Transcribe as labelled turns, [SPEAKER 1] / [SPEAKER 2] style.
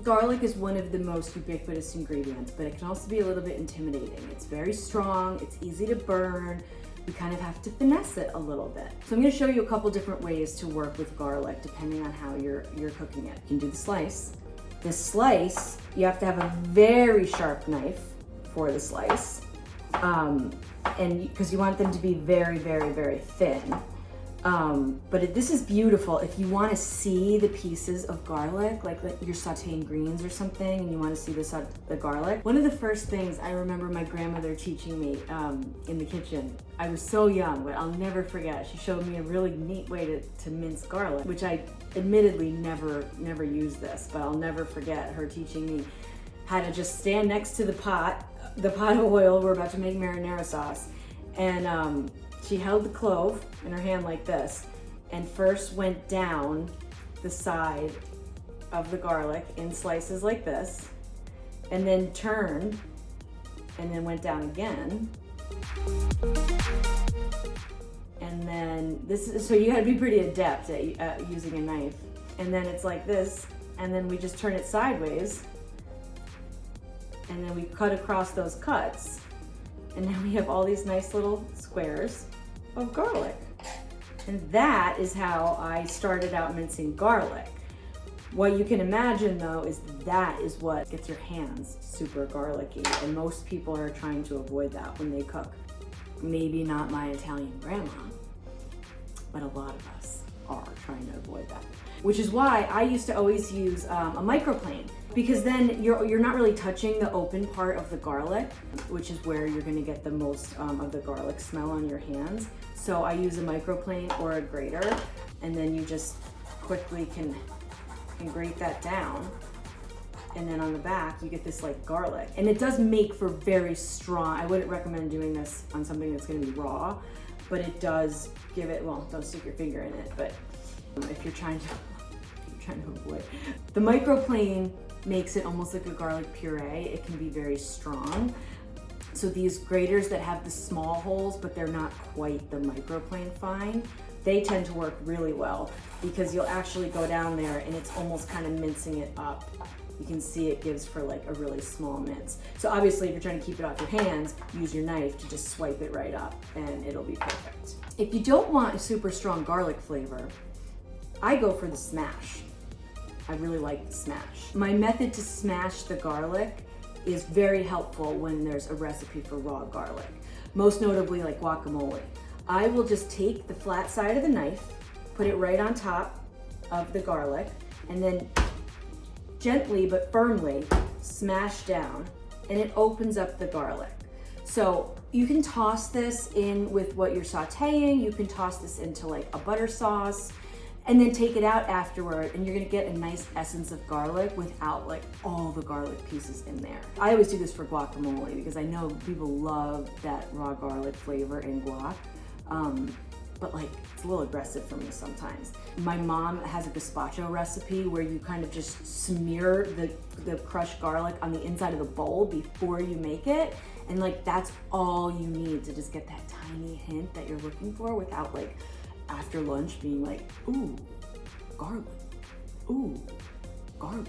[SPEAKER 1] Garlic is one of the most ubiquitous ingredients, but it can also be a little bit intimidating. It's very strong, it's easy to burn. You kind of have to finesse it a little bit. So I'm going to show you a couple different ways to work with garlic depending on how you're cooking it. You can do the slice. This slice, you have to have a very sharp knife for the slice, and because you want them to be very, very, very thin. But this is beautiful if you want to see the pieces of garlic, like you're sauteing greens or something and you want to see the garlic. One of the first things I remember my grandmother teaching me in the kitchen, I was so young, but I'll never forget. She showed me a really neat way to mince garlic, which I admittedly never used this, but I'll never forget her teaching me how to just stand next to the pot of oil. We're about to make marinara sauce, and she held the clove in her hand like this and first went down the side of the garlic in slices like this, and then turned and then went down again. And then so you gotta be pretty adept at using a knife. And then it's like this, and then we just turn it sideways, and then we cut across those cuts. And now we have all these nice little squares of garlic. And that is how I started out mincing garlic. What you can imagine though is that is what gets your hands super garlicky, and most people are trying to avoid that when they cook. Maybe not my Italian grandma, but a lot of us are trying to avoid that. Which is why I used to always use a microplane, because then you're not really touching the open part of the garlic, which is where you're gonna get the most of the garlic smell on your hands. So I use a microplane or a grater, and then you just quickly can grate that down. And then on the back, you get this like garlic. And it does make for very strong. I wouldn't recommend doing this on something that's gonna be raw, but it does give it, well, don't stick your finger in it, but if you're trying to avoid. The microplane makes it almost like a garlic puree. It can be very strong. So these graters that have the small holes, but they're not quite the microplane fine, they tend to work really well because you'll actually go down there and it's almost kind of mincing it up. You can see it gives for like a really small mince. So obviously if you're trying to keep it off your hands, use your knife to just swipe it right up and it'll be perfect. If you don't want a super strong garlic flavor, I go for the smash. I really like the smash. My method to smash the garlic is very helpful when there's a recipe for raw garlic, most notably like guacamole. I will just take the flat side of the knife, put it right on top of the garlic, and then gently but firmly smash down, and it opens up the garlic. So you can toss this in with what you're sauteing, you can toss this into like a butter sauce, and then take it out afterward, and you're gonna get a nice essence of garlic without like all the garlic pieces in there. I always do this for guacamole because I know people love that raw garlic flavor in guac, but like it's a little aggressive for me sometimes. My mom has a gazpacho recipe where you kind of just smear the crushed garlic on the inside of the bowl before you make it, and like that's all you need to just get that tiny hint that you're looking for without like after lunch being like, ooh, garlic, ooh, garlic.